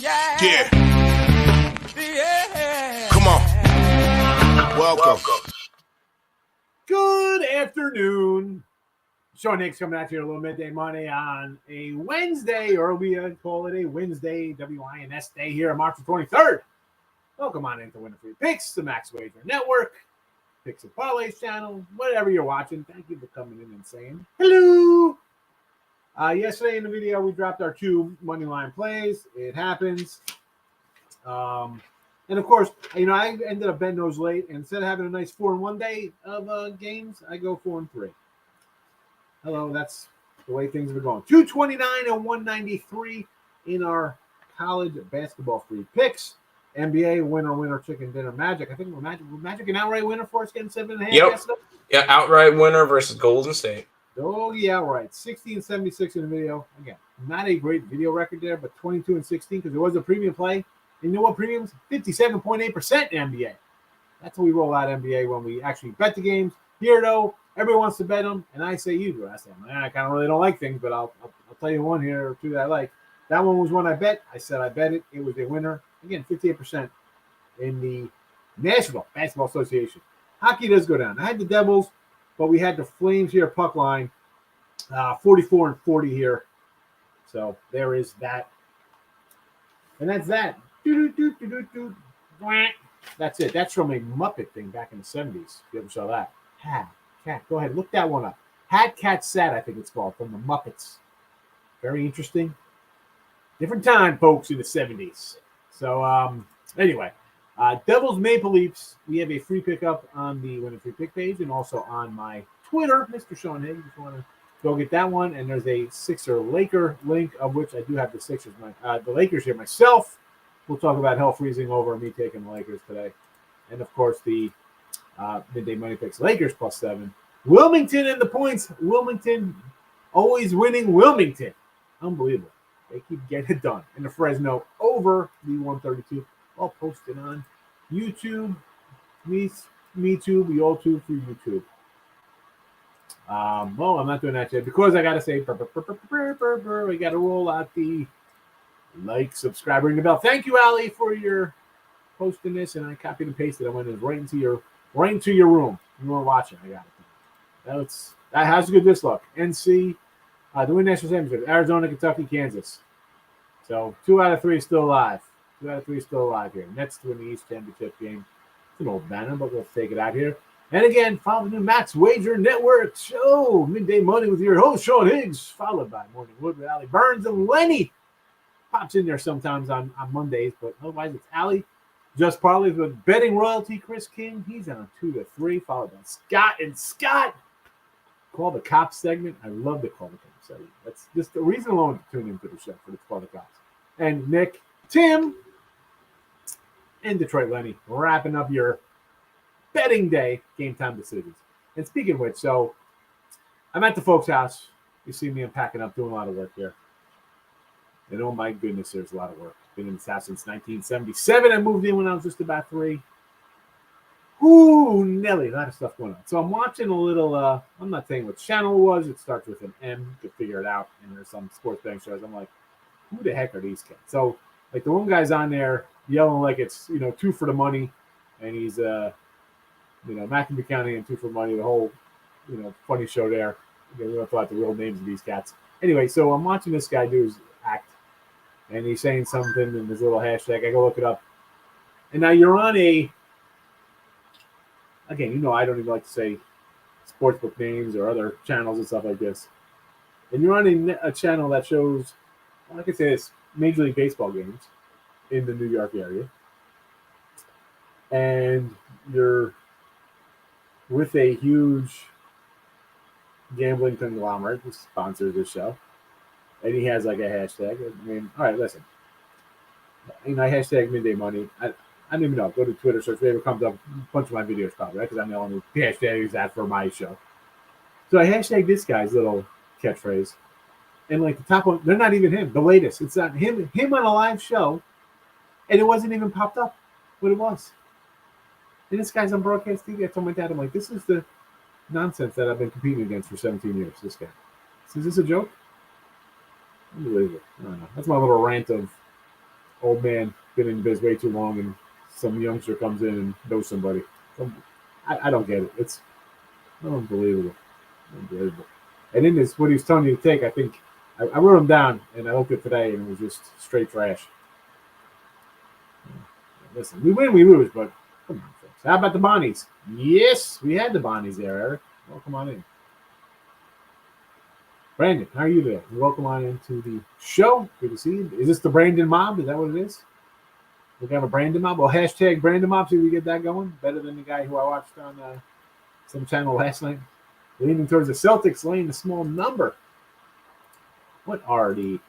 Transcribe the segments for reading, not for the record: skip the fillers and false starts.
Yeah. Come on. Welcome. Good afternoon. Sean Higgs coming at you a little midday Monday on a Wednesday, or we call it a Wednesday, WINS day here on March the 23rd. Welcome on into Winner Free Picks, the Max Wager Network, Picks and Parlays channel, whatever you're watching. Thank you for coming in and saying hello. Yesterday in the video, we dropped our 2 money line plays. It happens. And of course, I ended up betting those late. And instead of having a nice 4-1 day of games, I go 4-3. Hello, that's the way things are going. 229 and 193 in our college basketball free picks. NBA winner, chicken dinner, Magic. I think we're Magic an outright winner for us, getting 7.5. Yep. Yeah, outright winner versus Golden State. Oh, yeah, right. 16-76 in the video. Again, not a great video record there, but 22-16 because there was a premium play. And you know what premiums? 57.8% in NBA. That's what we roll out NBA when we actually bet the games. Here, though, everyone wants to bet them, and I say you do. I say, I kind of really don't like things, but I'll tell you one here or two that I like. That one was one I bet. I said I bet it. It was a winner. Again, 58% in the National Basketball Association. Hockey does go down. I had the Devils, but we had the Flames here, puck line, 44-40 here. So there is that. And that's that. That's it. That's from a Muppet thing back in the 70s. If you ever saw that. Cat. Go ahead. Look that one up. Hat, Cat, Sat, I think it's called, from the Muppets. Very interesting. Different time, folks, in the 70s. So, anyway, Devils Maple Leafs. We have a free pickup on the Winning Free Pick page and also on my Twitter, Mr. Sean Higgs, if you want to go get that one. And there's a Sixer-Laker link, of which I do have the Sixers, the Lakers here myself. We'll talk about hell freezing over me taking the Lakers today. And, of course, the midday money picks, Lakers +7. Wilmington in the points. Wilmington always winning Wilmington. Unbelievable. They keep getting it done. And the Fresno over the 132. All posted on YouTube. Me too. We all too through YouTube. Well, I'm not doing that yet because I got to say, we got to roll out the like, subscribe, ring the bell. Thank you, Ali, for your posting this. And I copied and pasted. I went right into your room. You weren't watching. I got it. That has a good this look. NC. The Win National Championship, Arizona, Kentucky, Kansas. So 2 out of 3 still alive. 2 out of 3 still alive here. Nets to win the East Championship game. It's an old banner, but we'll take it out here. And again, follow the new Max Wager Network show. Midday Money with your host, Sean Higgs, followed by Morning Wood with Ali Burns and Lenny. Pops in there sometimes on Mondays, but otherwise it's Ali. Just Parlays with Betting Royalty, Chris King. He's on 2 to 3, followed by Scott and Scott. Call the Cops segment. I love the Call the Cops segment. That's just the reason alone to tune into the show for the Call the Cops. And Nick, Tim, and Detroit Lenny wrapping up your betting day game time decisions. And speaking of which, so I'm at the folks' house. You see me, I'm packing up, doing a lot of work here. And oh my goodness, there's a lot of work. Been in this house since 1977. I moved in when I was just about 3. Ooh, Nelly, a lot of stuff going on. So I'm watching a little, I'm not saying what channel it was. It starts with an M to figure it out. And there's some sports betting shows. I'm like, who the heck are these kids? So, like, the one guy's on there yelling like it's, 2 for the money. And he's, Macomb County and 2 for money. The whole, funny show there. We don't talk about the real names of these cats. Anyway, so I'm watching this guy do his act. And he's saying something in his little hashtag. I go look it up. And now you're on a, again, I don't even like to say sportsbook names or other channels and stuff like this. And you're on a channel that shows, like I say, this Major League Baseball games in the New York area. And you're with a huge gambling conglomerate who sponsors this show. And he has like a hashtag. I mean, all right, listen. I hashtag midday money. I don't even know. Go to Twitter, search whatever comes up. A bunch of my videos probably, right? Because I'm the only hashtag that for my show. So I hashtag this guy's little catchphrase. And like the top one, they're not even him. The latest. It's not him on a live show. And it wasn't even popped up what it was. And this guy's on broadcast TV. I told my dad, I'm like, this is the nonsense that I've been competing against for 17 years, this guy. So is this a joke? Unbelievable. I don't know. That's my little rant of old man been in the biz way too long, and some youngster comes in and knows somebody. I don't get it. It's unbelievable. Unbelievable. And in this, what he was telling you to take, I think I wrote them down, and I looked at today, and it was just straight trash. Listen, we win, we lose, but come on, folks. How about the Bonnies? Yes, we had the Bonnies there, Eric. Welcome on in. Brandon, how are you today? Welcome on into the show. Good to see you. Is this the Brandon Mob? Is that what it is? We have a Brandon Mob. Well, hashtag Brandon Mob, see if we get that going. Better than the guy who I watched on some channel last night. Leaning towards the Celtics, laying a small number. What are the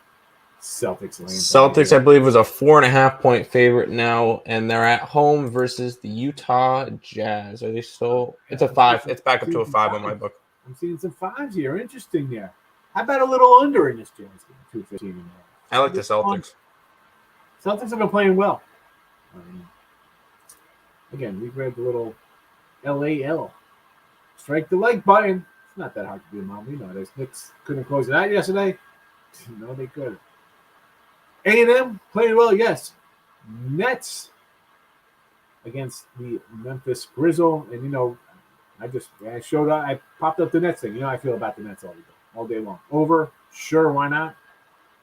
Celtics laying? Celtics, I believe, was a 4.5-point favorite now, and they're at home versus the Utah Jazz. Are they still? It's a 5. It's back up to a 5 on my book. I'm seeing some 5s here. Interesting there. How about a little under in this Jazz game? 215. I like the Celtics. Celtics have been playing well. Again, we grabbed a little LAL. Strike the like button. It's not that hard to do, Mom. We know this. Knicks couldn't close it out yesterday. No, they could. A&M playing well, yes. Nets against the Memphis Grizzle. And, you know, I showed up. I popped up the Nets thing. You know how I feel about the Nets all day long. Over, sure, why not?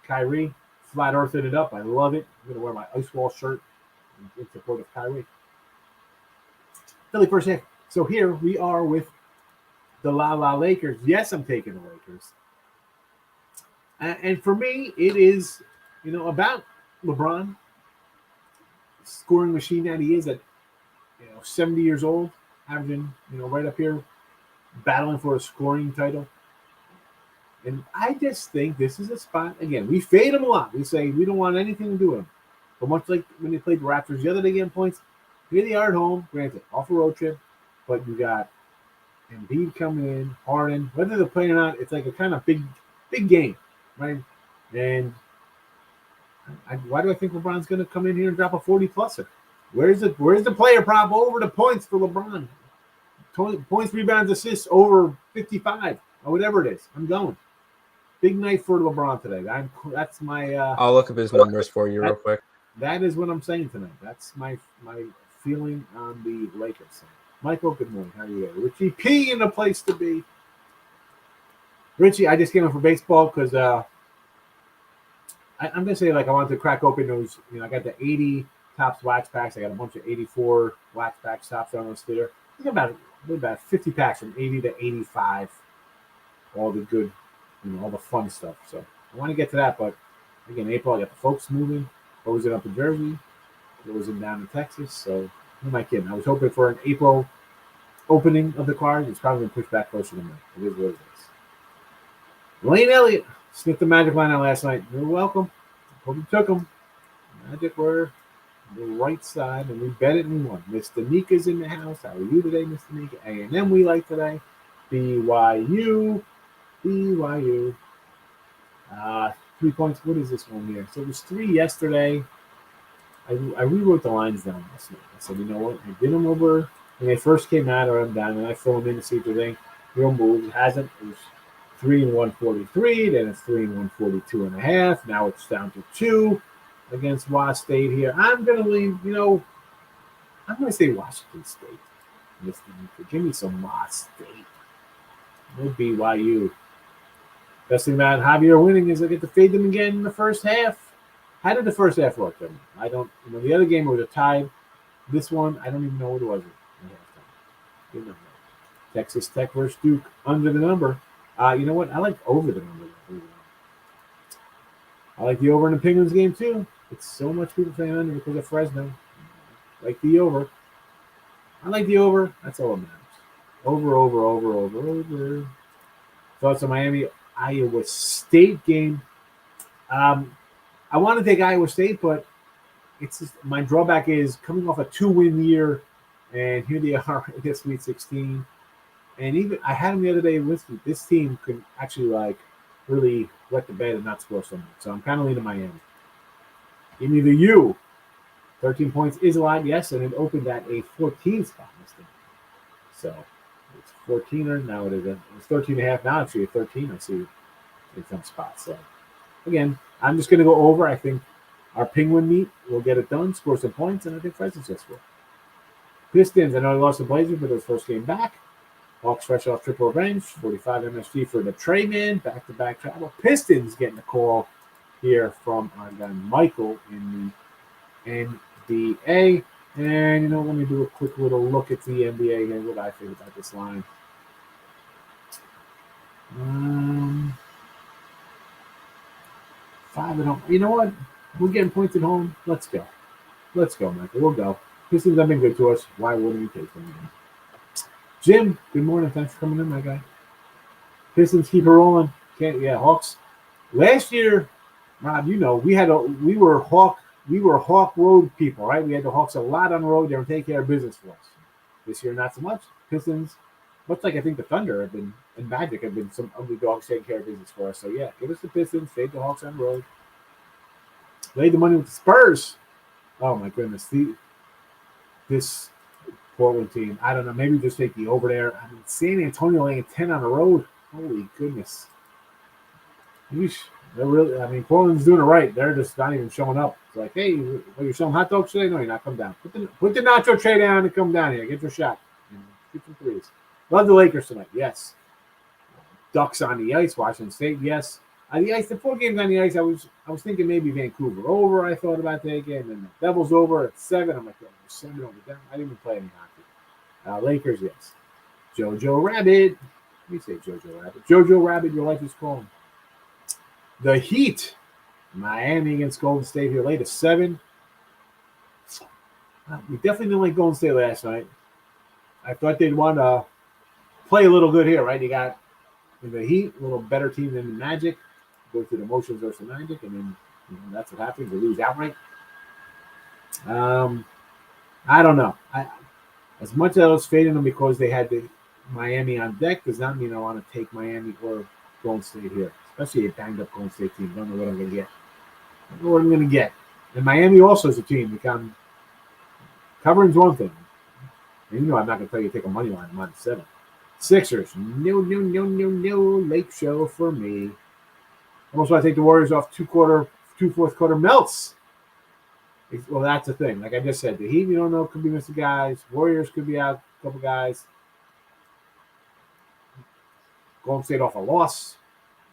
Kyrie, flat earthing it up. I love it. I'm going to wear my Ice Wall shirt in support of Kyrie. Philly first half. So here we are with the La Lakers. Yes, I'm taking the Lakers. And for me, it is, you know, about LeBron, scoring machine that he is at, 70 years old, averaging, right up here, battling for a scoring title. And I just think this is a spot. Again, we fade him a lot. We say we don't want anything to do with him. But much like when they played the Raptors the other day getting points, here they are at home, granted, off a road trip, but you got Embiid coming in, Harden. Whether they're playing or not, it's like a kind of big game, right? And why do I think LeBron's going to come in here and drop a 40-pluser? Where's the player prop over the points for LeBron? Points, rebounds, assists over 55 or whatever it is. I'm going. Big night for LeBron today. That's my. I'll look up his numbers for you real quick. That is what I'm saying tonight. That's my feeling on the Lakers. Michael, good morning. How are you? Richie P in the place to be. Richie, I just came in for baseball because I'm gonna say, like, I wanted to crack open those. I got the 80 Topps wax packs. I got a bunch of 84 wax packs Topps on those there. I think about 50 packs from 80 to 85. All the good, all the fun stuff. So I want to get to that, but again, April, I got the folks moving, closing up in Jersey, closing down in Texas. So who am I kidding? I was hoping for an April opening of the cards. It's probably going to push back closer to me. It is what it is. Lane Elliott sniffed the Magic line out last night. You're welcome. Hope you took them. Magic were the right side, and we bet it and won. Mr. Nika's in the house. How are you today, Mr. Nika? A&M we like today. BYU. 3 points. What is this one here? So it was 3 yesterday. I rewrote the lines down last night. I said, you know what? I did them over when they first came out, or I'm down, and I fill them in to see if there's any real moves. It hasn't. It was 3 and 143. Then it's 3 and 142 and a half. Now it's down to 2 against Washington State here. I'm going to leave, I'm going to say Washington State. Give me some Washington State. No BYU. Best thing about Javier winning is I get to fade them again in the first half. How did the first half work then? I don't, the other game was a tie. This one, I don't even know what it was. Texas Tech versus Duke under the number. You know what? I like over the number. I like the over in the Penguins game too. It's so much people playing under because of Fresno. Like the over. I like the over. That's all that matters. Over. Thoughts on Miami, Iowa State game. I want to take Iowa State, but it's just, my drawback is coming off a 2-win year, and here they are in the Sweet 16. And even I had them the other day with me. This team could actually really wet the bed and not score so much. So I'm kind of leaning Miami. Give me the U. 13 points is a lot, yes, and it opened at a 14 spot this game. So it's 14er now. It's 13 and a half now. Actually, 13. I see in some spots. So again, I'm just going to go over. I think our Penguin meet will get it done, score some points, and I think Fred's successful. Pistons, I know they lost the Blazers, but it was first game back. Hawks fresh off triple revenge, 45 MSG for the Trey man, back-to-back travel. Pistons getting a call here from our guy Michael in the NBA. And, let me do a quick little look at the NBA here. What I think about this line. 5-0. You know what? We're getting points at home. Let's go. Let's go, Michael. We'll go. Pistons have been good to us. Why wouldn't we take them again? Jim, good morning. Thanks for coming in, my guy. Pistons keep it rolling. Hawks. Last year, Rob, we were Hawk road people, right? We had the Hawks a lot on the road. They were taking care of business for us. This year, not so much. Pistons, much like I think the Thunder have been and Magic have been some ugly dogs taking care of business for us. So yeah, give us the Pistons, fade the Hawks on the road. Laid the money with the Spurs. Oh my goodness, this Portland team. I don't know. Maybe just take the over there. I mean, San Antonio laying 10 on the road. Holy goodness. Yeesh. They're really. I mean, Portland's doing it right. They're just not even showing up. It's like, hey, you're selling hot dogs today? No, you're not. Come down. Put the nacho tray down and come down here. Get your shot. Shoot some threes. Love the Lakers tonight. Yes. Ducks on the ice. Washington State. Yes. The ice. The 4 games on the ice. I was thinking maybe Vancouver over. I thought about taking, and then the Devils over at 7. I'm like, 7 over them. I didn't even play any hockey. Lakers. Yes. Jojo Rabbit. Let me say Jojo Rabbit. Jojo Rabbit. Your life is calling. The Heat, Miami against Golden State here late at 7. We definitely didn't like Golden State last night. I thought they'd want to play a little good here, right? You got the Heat, a little better team than the Magic. Go through the motions versus the Magic, and then that's what happens. They lose outright. I don't know. As much as I was fading them because they had the Miami on deck, does not mean I want to take Miami or Golden State here. Especially a banged-up Golden State team. Don't know what I'm going to get. Don't know what I'm going to get. And Miami also is a team. Covering's one thing. And I'm not going to tell you to take a money line. I'm on 7. Sixers. No. Late show for me. Almost want to take the Warriors off 2 fourth quarter melts. Well, that's the thing. Like I just said, the Heat, you don't know, could be missing guys. Warriors could be out a couple guys. Golden State off a loss.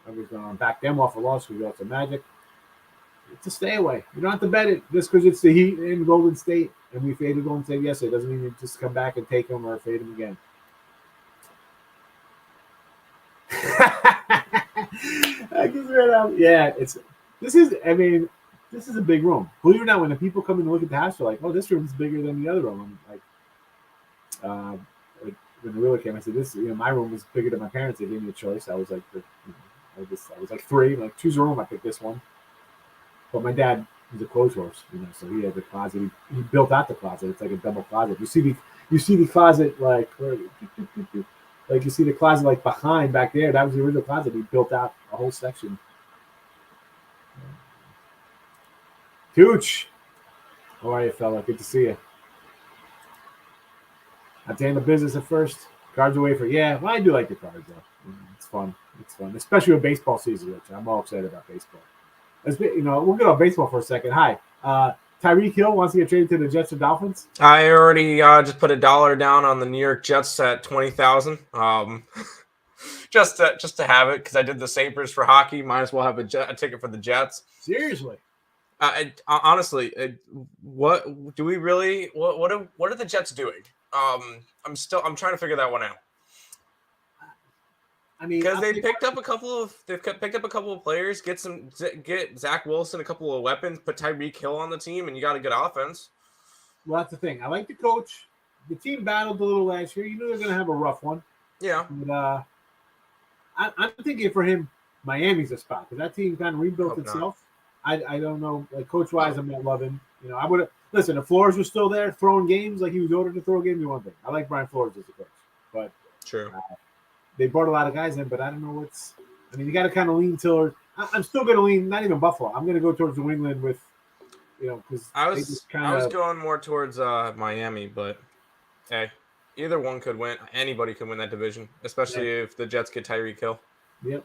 I was going to back them off a loss because we got the Magic. It's a stay away. You don't have to bet it just because it's the Heat in Golden State and we faded Golden State yesterday. It doesn't mean you just come back and take them or fade them again. I just read out. Yeah, this is a big room. Believe it or not, when the people come in to look at the house, they're like, "Oh, this room's bigger than the other room." I'm like, when the realtor came, I said, "This, my room was bigger than my parents. They gave me a choice." I was like, I was like 3. I'm like, choose a room. I picked this one. But my dad was a clothes horse, so he had the closet. He built out the closet. It's like a double closet. You see the closet like you see the closet like behind back there. That was the original closet. He built out a whole section. Tooch, how are you, fella? Good to see you. At the end of business at first. Cards away for well, I do like the cards though. It's fun. It's fun, especially with baseball season, Rich. I'm all excited about baseball. We'll get off baseball for a second. Hi, Tyreek Hill wants to get traded to the Jets or Dolphins. I already just put $1 down on the New York Jets at 20,000. Just to have it because I did the Sabres for hockey. Might as well have a ticket for the Jets. Seriously. Honestly, what do we really? What are the Jets doing? I'm trying to figure that one out. I mean, because they've picked up a couple of players, get Zach Wilson a couple of weapons, put Tyreek Hill on the team, and you got a good offense. Well, that's the thing. I like the coach. The team battled a little last year. You knew they're going to have a rough one. Yeah. But, I'm thinking for him, Miami's a spot because that team kind of rebuilt itself. I don't know, like coach-wise, I'm not loving. I would have listen. If Flores was still there throwing games like he was ordered to throw games, one thing. I like Brian Flores as a coach, but true. They brought a lot of guys in, but I don't know what's. I mean, you got to kind of lean toward. I'm still going to lean, not even Buffalo. I'm going to go towards New England with, because I was going more towards Miami, but hey, either one could win. Anybody can win that division, especially if the Jets get Tyreek Hill. Yep.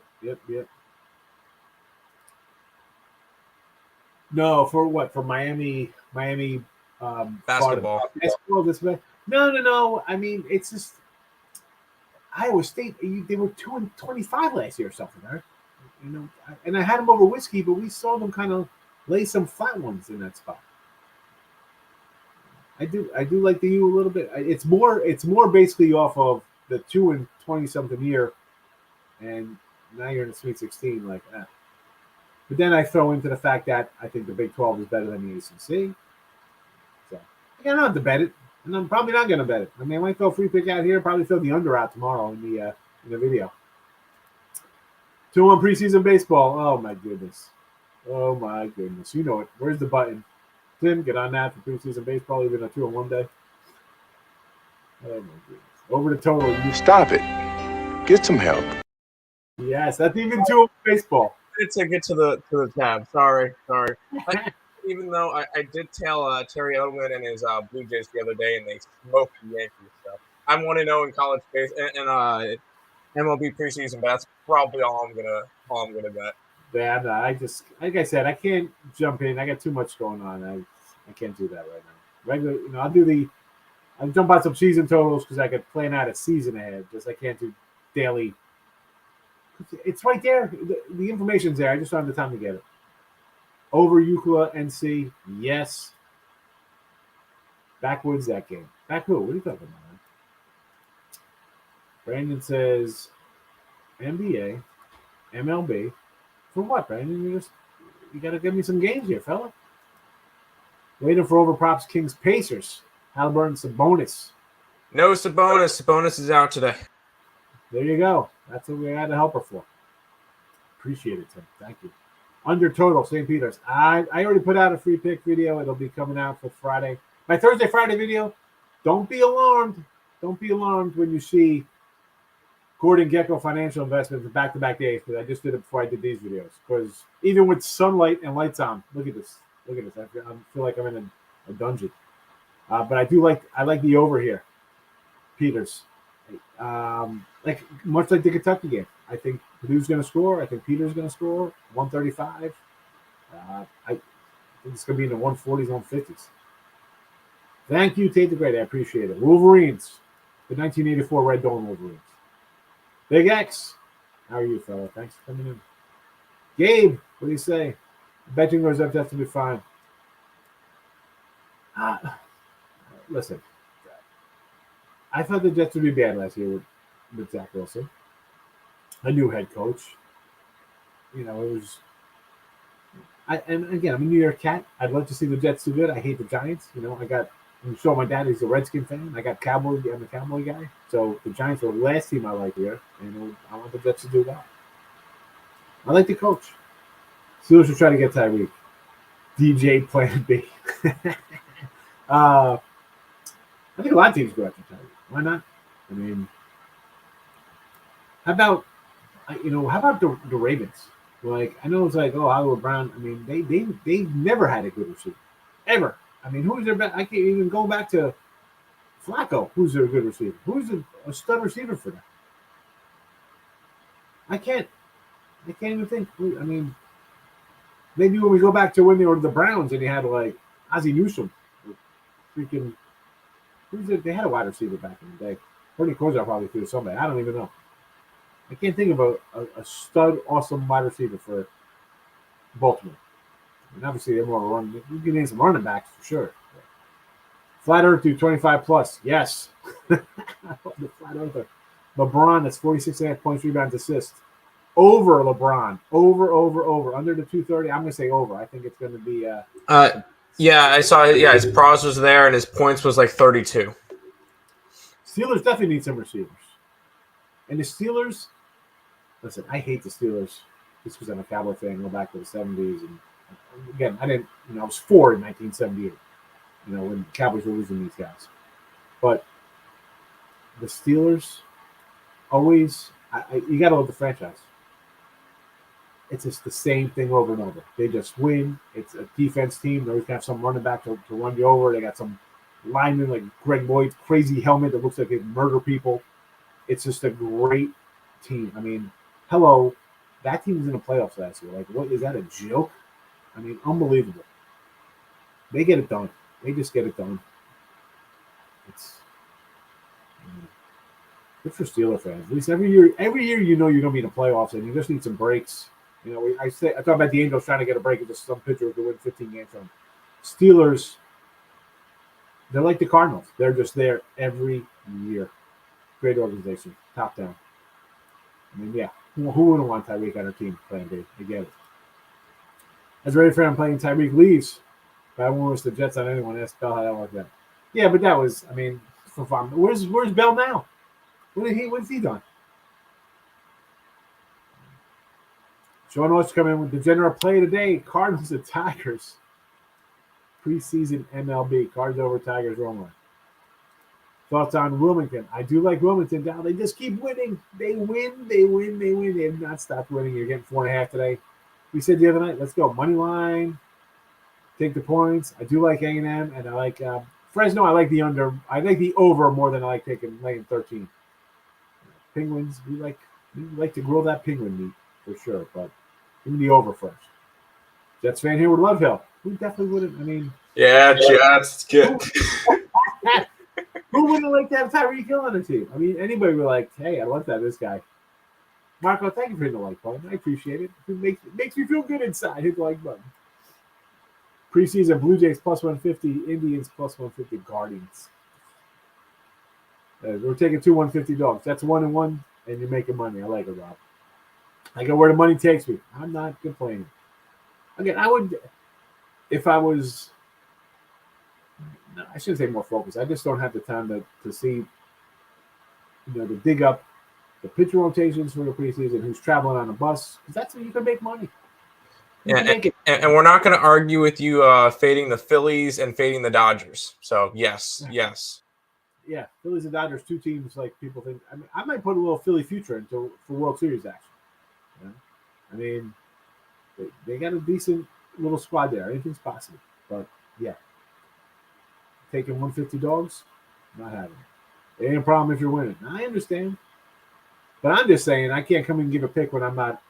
No, for what? For Miami, Basketball. basketball. No. I mean, it's just Iowa State. They were 2-25 last year or something, right? And I had them over whiskey, but we saw them kind of lay some flat ones in that spot. I do like the U a little bit. It's more basically off of the 2-20 something year, and now you're in the Sweet 16, like that. But then I throw into the fact that I think the Big 12 is better than the ACC. So I don't have to bet it, and I'm probably not going to bet it. I mean, I might throw a free pick out here, probably throw the under out tomorrow in the video. 2-1 preseason baseball. Oh my goodness. You know it. Where's the button? Tim, get on that for preseason baseball, even a 2-1 day. Oh my goodness. Over the total. Stop it. Get some help. Yes, that's even 2-1 baseball. To get to the tab. Sorry. Even though I did tell Terry Edelman and his Blue Jays the other day, and they smoked the Yankees. So I'm 1-0 in college base and MLB preseason, but that's probably all I'm gonna bet. Yeah, no, I just like I said, I can't jump in. I got too much going on. I can't do that right now. Regular, I'll jump on some season totals because I could plan out a season ahead. Just I can't do daily. It's right there. The information's there. I just don't have the time to get it. Over UCLA NC, yes. Backwoods that game. Back who? What are you talking about, man? Brandon says NBA, MLB. For what, Brandon? You got to give me some games here, fella. Waiting for over props, Kings Pacers. Halliburton Sabonis. No Sabonis. Sabonis is out today. There you go. That's what we had to help her for. Appreciate it, Tim. Thank you. Under total, St. Peter's. I already put out a free pick video. It'll be coming out for Friday. My Thursday, Friday video. Don't be alarmed. Don't be alarmed when you see Gordon Gecko Financial Investments back-to-back days, because I just did it before I did these videos. Because even with sunlight and lights on, look at this. I feel like I'm in a dungeon. But I like the over here. Peters. Like much like the Kentucky game. I think Purdue's going to score. I think Peter's going to score. 135. I think it's going to be in the 140s, 150s. Thank you, Tate the Great. I appreciate it. Wolverines. The 1984 Red Dawn Wolverines. Big X. How are you, fella? Thanks for coming in. Gabe, what do you say? Betting goes up, to be fine. Listen. I thought the Jets would be bad last year with Zach Wilson. A new head coach. It was. And again, I'm a New York cat. I'd love to see the Jets do good. I hate the Giants. I'm sure my dad is a Redskin fan. I'm a Cowboy guy. So the Giants are the last team I like here, and I want the Jets to do well. I like the coach. Steelers should try to get Tyreek. DJ Plan B. I think a lot of teams go after Tyreek. Why not? I mean, how about the Ravens? Like, I know it's like, Hollywood Brown. I mean, they've never had a good receiver, ever. I mean, who's their best? I can't even go back to Flacco. Who's their good receiver? Who's a stud receiver for them? I can't even think. I mean, maybe when we go back to when they were the Browns and you had like Ozzie Newsome, freaking. They had a wide receiver back in the day. Bernie Kosar probably threw somebody. I don't even know. I can't think of a stud, awesome wide receiver for Baltimore. And obviously, they're more of a run. You can name some running backs for sure. Flat Earth do 25 plus. Yes. I love the Flat Earther. LeBron, that's 46.5 points, rebounds, assists. Over LeBron. Over. Under the 230, I'm going to say over. I think it's going to be. Yeah, I saw it. Yeah, his pros was there, and his points was like 32. Steelers definitely need some receivers. And the Steelers, listen, I hate the Steelers just because I'm a Cowboy fan, go back to the 70s. And again, I was 4 in 1978, when the Cowboys were losing these guys. But the Steelers always, you got to love the franchise. It's just the same thing over and over. They just win. It's a defense team. They always have some running back to run you over. They got some lineman like Greg Boyd's crazy helmet that looks like it murder people. It's just a great team. I mean, hello, that team was in the playoffs last year. Like, what is that, a joke? I mean, unbelievable. They get it done. They just get it done. It's good for Steeler fans. At least every year you're going to be in the playoffs, and you just need some breaks. I talk about the Angels trying to get a break and just some pitcher who can win 15 games from Steelers. They're like the Cardinals. They're just there every year. Great organization, top down. I mean, yeah, who wouldn't want Tyreek on our team playing B? I get it. As a Ready fan, I'm playing Tyreek leaves, but I won't wish the Jets on anyone. Ask Bell how that worked out. Yeah, but that was, I mean, for fun. Where's Bell now? What's he done? Sean wants to come in with the general play today. Cardinals and Tigers. Preseason MLB. Cards over Tigers wrong line. Thoughts on Wilmington? I do like Wilmington. Now they just keep winning. They win. They have not stopped winning. You're getting 4.5 today. We said the other night, let's go money line. Take the points. I do like A&M, and I like Fresno. I like the under. I like the over more than I like laying 13. Penguins. We like to grill that penguin meat for sure, but give me the over first. Jets fan here would love Hill. Who definitely wouldn't? I mean, yeah, Jets. Good. Who wouldn't like to have Tyreek Hill on the team? I mean, anybody would be like, hey, I love that this guy. Marco, thank you for hitting the like button. I appreciate it. It makes me feel good inside. Hit the like button. Preseason Blue Jays plus 150, Indians plus 150, Guardians. We're taking 2 150 dogs. That's 1-1, and you're making money. I like it, Rob. I go where the money takes me. I'm not complaining. Again, I would, if I was, no, I shouldn't say more focused. I just don't have the time to see, to dig up the pitcher rotations for the preseason, who's traveling on a bus, because that's where you can make money. And we're not going to argue with you fading the Phillies and fading the Dodgers. So, yes. Yeah, Phillies and Dodgers, two teams like people think. I mean, I might put a little Philly future for World Series action. I mean, they got a decent little squad there. Anything's possible. But, yeah. Taking 150 dogs, not having it. It ain't a problem if you're winning. I understand. But I'm just saying I can't come and give a pick when I'm not.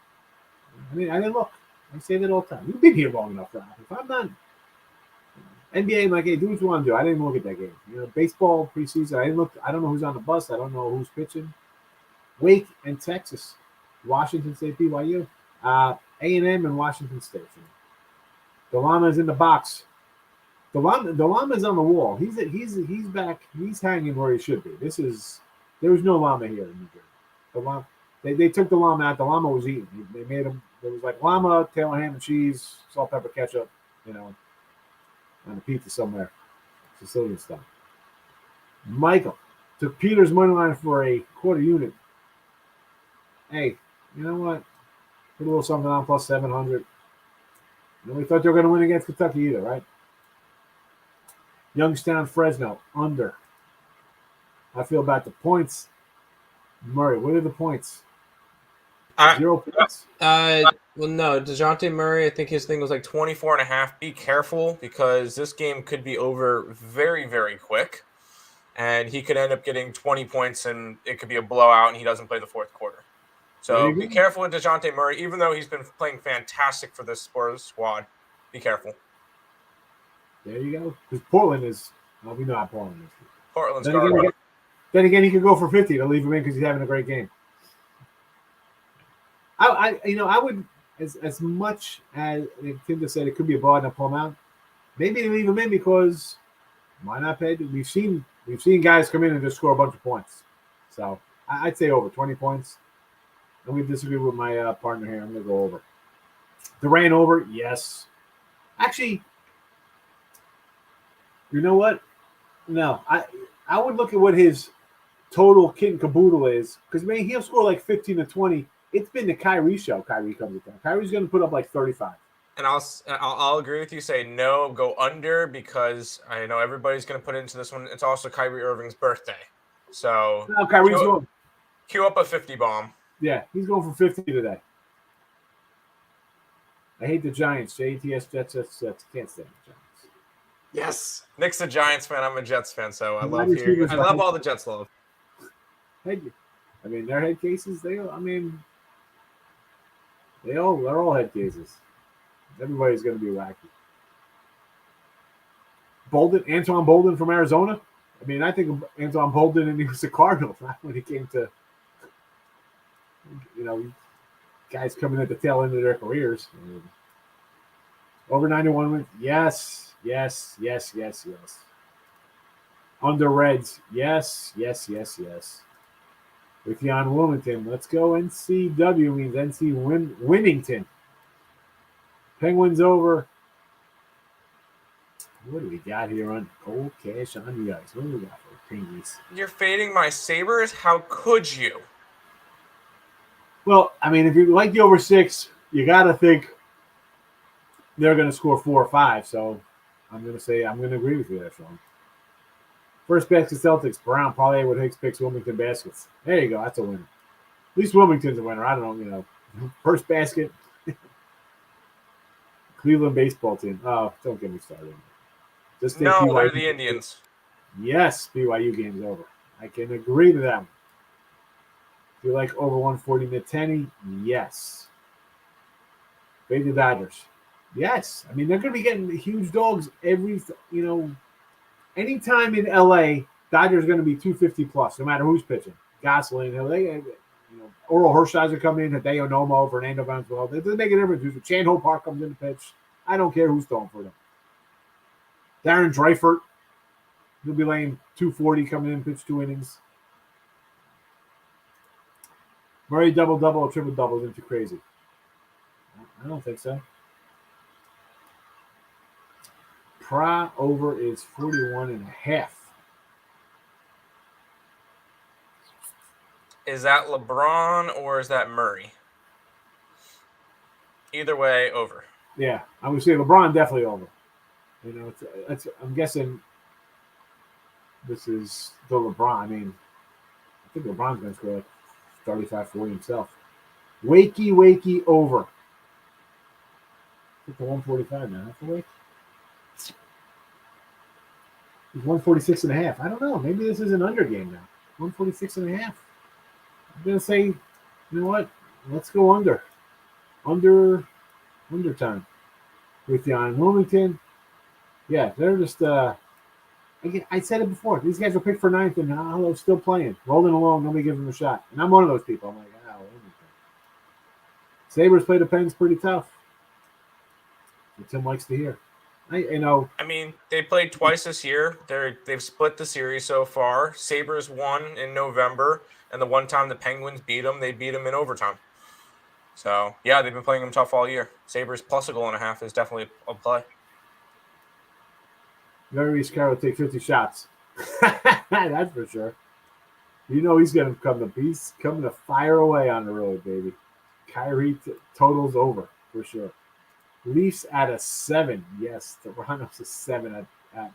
I mean, I didn't look. I say that all the time. You've been here long enough, Rob. If I'm not NBA, I'm like, hey, do what you want to do. I didn't even look at that game. Baseball preseason, I didn't look. I don't know who's on the bus. I don't know who's pitching. Wake and Texas, Washington State, BYU, A&M and Washington State. The Llama's in the box. The Llama's on the wall. He's back. He's hanging where he should be. There was no Llama here in New Jersey. The llama, they took the llama out. The llama was eaten. They made him. There was like llama, tail, ham, and cheese, salt, pepper, ketchup, on a pizza somewhere, Sicilian stuff. Michael took Peter's money line for a quarter unit. Hey, you know what? Put a little something on plus 700. We thought they were going to win against Kentucky either, right? Youngstown, Fresno, under. I feel about the points. Murray, what are the points? 0 points. Well, no, DeJounte Murray, I think his thing was like 24.5. Be careful because this game could be over very, very quick. And he could end up getting 20 points and it could be a blowout and he doesn't play the fourth quarter. So be careful with DeJounte Murray, even though he's been playing fantastic for this Spurs squad. Be careful. There you go. Because Portland is, well, we know how Portland is. Portland's Then again, he could go for 50 to leave him in because he's having a great game. I would, as much as Tim just said, it could be a blowout and pull him out. Maybe they leave him in because why not pay? We've seen guys come in and just score a bunch of points. So I'd say over 20 points. I'm going to disagree with my partner here. I'm going to go over. Durant over, yes. Actually, you know what? No, I would look at what his total kit and caboodle is because he'll score like 15 to 20. It's been the Kyrie show. Kyrie comes to town. Kyrie's going to put up like 35. And I'll agree with you. Say no, go under because I know everybody's going to put into this one. It's also Kyrie Irving's birthday, so no, Kyrie's going. Cue up a 50 bomb. Yeah, he's going for 50 today. I hate the Giants. Jets. Can't stand the Giants. Yes, Nick's a Giants fan. I'm a Jets fan, so I love all the Jets love. Their head cases. They're all head cases. Everybody's going to be wacky. Antoine Bolden from Arizona. I mean, I think of Antoine Bolden, and he was a Cardinal when he came to, guys coming at the tail end of their careers. Over 91 wins. Yes. Under Reds. Yes. With Jan Wilmington. Let's go NCW means NC Winnington. Penguins over. What do we got here on cold cash on you guys? What do we got for Penguins? You're fading my Sabres? How could you? Well, I mean, if you like the over 6, you got to think they're going to score 4 or 5. So I'm going to agree with you there, Sean. First basket Celtics, Brown, parlay with Higgs picks Wilmington baskets. There you go. That's a winner. At least Wilmington's a winner. I don't know, first basket. Cleveland baseball team. Oh, don't get me started. Just no, they're the Indians. Yes, BYU game's over. I can agree to that one. Do you like over 140 Nittany? Yes. Fade the Dodgers. Yes. I mean, they're going to be getting huge dogs anytime in LA, Dodgers are going to be 250 plus, no matter who's pitching. Gosselin, Oral Hershiser coming in, Hideo Nomo, Fernando Valenzuela. It doesn't make a difference. Chan Ho Park comes in to pitch. I don't care who's throwing for them. Darren Dreifert, he'll be laying 240 coming in, pitch 2 innings. Murray double-double or triple-double isn't too crazy. I don't think so. Pra over is 41.5. Is that LeBron or is that Murray? Either way, over. Yeah, I would say LeBron definitely over. I'm guessing this is the LeBron. I mean, I think LeBron's going to score like 35, 40 himself. Wakey over. It's the 145 now. That's the wake. He's 146.5. I don't know. Maybe this is an under game now. 146.5. I'm going to say, you know what? Let's go under. Under time. With Jan Wilmington. Yeah, they're just, I said it before. These guys are picked for 9th and they're still playing. Rolling along, nobody gives them a shot. And I'm one of those people. I'm like, Wilmington. Sabres play the Pens pretty tough. What Tim likes to hear. I mean, they played twice this year. They've split the series so far. Sabres won in November, and the one time the Penguins beat them, they beat them in overtime. So, yeah, they've been playing them tough all year. Sabres plus a goal and a half is definitely a play. Maurice Carroll take 50 shots. That's for sure. He's going to he's coming to fire away on the road, baby. Kyrie totals over for sure. Leafs at a 7. Yes, Toronto's a 7 at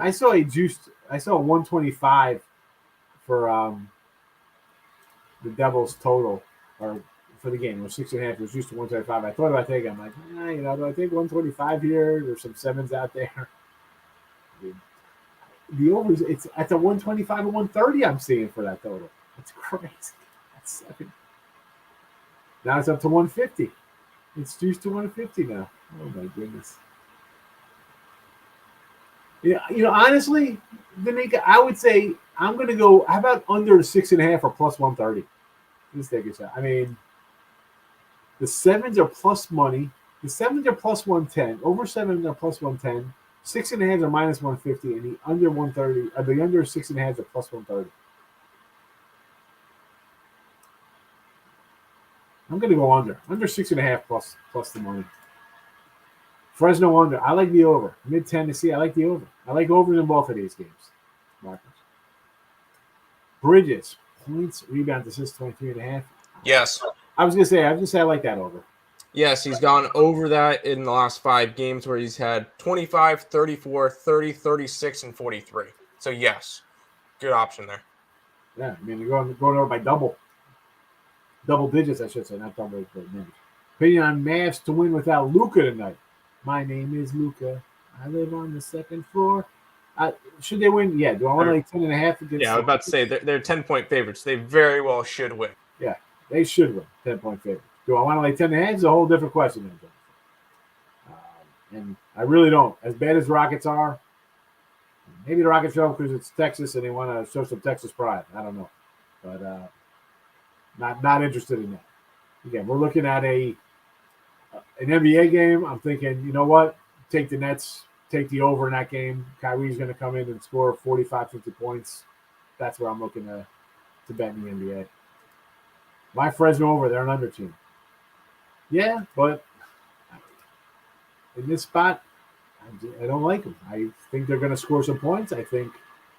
I saw a 125 for the Devils total or for the game. It was 6.5. It was juiced to 125. I thought about taking it. I'm like, do I take 125 here? There's some 7s out there. The overs, it's at the 125 and 130 I'm seeing for that total. That's crazy. That's 7. Now it's up to 150. It's juiced to 150 now. Oh my goodness. Yeah, honestly, Danica, I would say I'm going to go. How about under 6.5 or plus 130? Let's take a shot. I mean, the 7s are plus money. The 7s are plus 110. Over 7 are plus 110. 6.5 are minus 150, and the under 130. The under 6.5 are plus 130. I'm going to go under 6.5 plus the money. Fresno under. I like the over. Mid Tennessee. I like the over. I like overs in both of these games. Marcus. Bridges points rebound assists 23.5. Yes. I was going to say I like that over. Yes, he's gone over that in the last 5 games where he's had 25, 34, 30, 36, and 43. So, yes, good option there. Yeah, I mean, you're going over by double digits, I should say, not double digits. Opinion on Mavs to win without Luka tonight. My name is Luka. I live on the 2nd floor. Should they win? Yeah. Do I want to like 10.5 against? Yeah, I was about to say they're 10-point favorites. They very well should win. Yeah, they should win 10-point favorites. Do I want to lay 10.5? It's a whole different question. And I really don't. As bad as Rockets are, maybe the Rockets show because it's Texas and they want to show some Texas pride. I don't know. But not interested in that. Again, we're looking at an NBA game. I'm thinking, you know what? Take the Nets, take the over in that game. Kyrie's going to come in and score 45, 50 points. That's where I'm looking to bet in the NBA. My Fresno over, they're an under team. Yeah, but in this spot, I don't like them. I think they're going to score some points. I think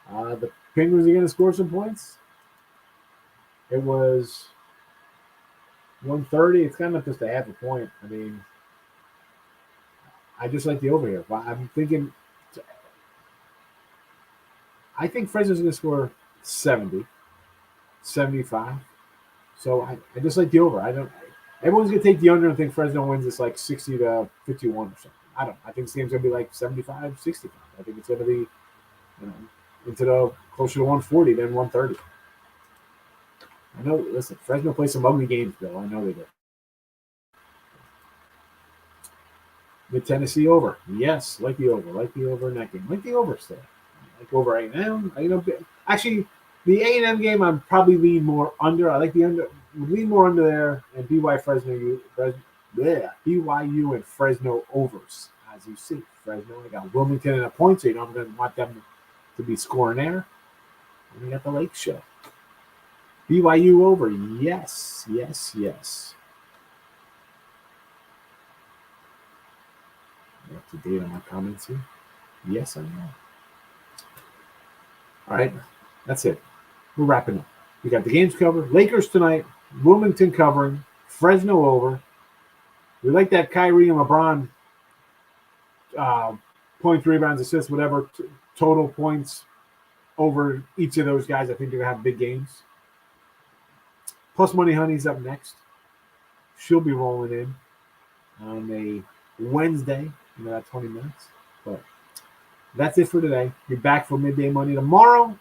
the Penguins are going to score some points. It was 130. It's kind of just a half a point. I mean, I just like the over here. I'm thinking, I think Fresno's going to score 70, 75. So I just like the over. Everyone's going to take the under and think Fresno wins this like 60 to 51 or something. I think this game's going to be like 75, 65. I think it's going to be, into the closer to 140 than 130. I know, listen, Fresno plays some ugly games, Bill. I know they do. Mid-Tennessee over. Yes, like the over. Like the over in that game. Like the over still. Like over A&M. Actually, the A&M game, I'm probably lean more under. I like the under. Lean more under there. And BYU and Fresno overs. As you see, Fresno, I got Wilmington in a point, so I'm going to want them to be scoring there. And we got the Lake Show. BYU over. Yes, yes, yes. I'm up to date on my comments here. Yes, I am. All right, that's it. We're wrapping up. We got the games covered. Lakers tonight. Wilmington covering. Fresno over. We like that Kyrie and LeBron point, rebounds, assists, whatever, total points over each of those guys. I think they're going to have big games. Plus Money Honey's up next. She'll be rolling in on a Wednesday, about 20 minutes. But that's it for today. Be back for Midday Money tomorrow.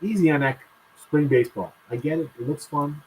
Easy on that spring baseball. I get it. It looks fun.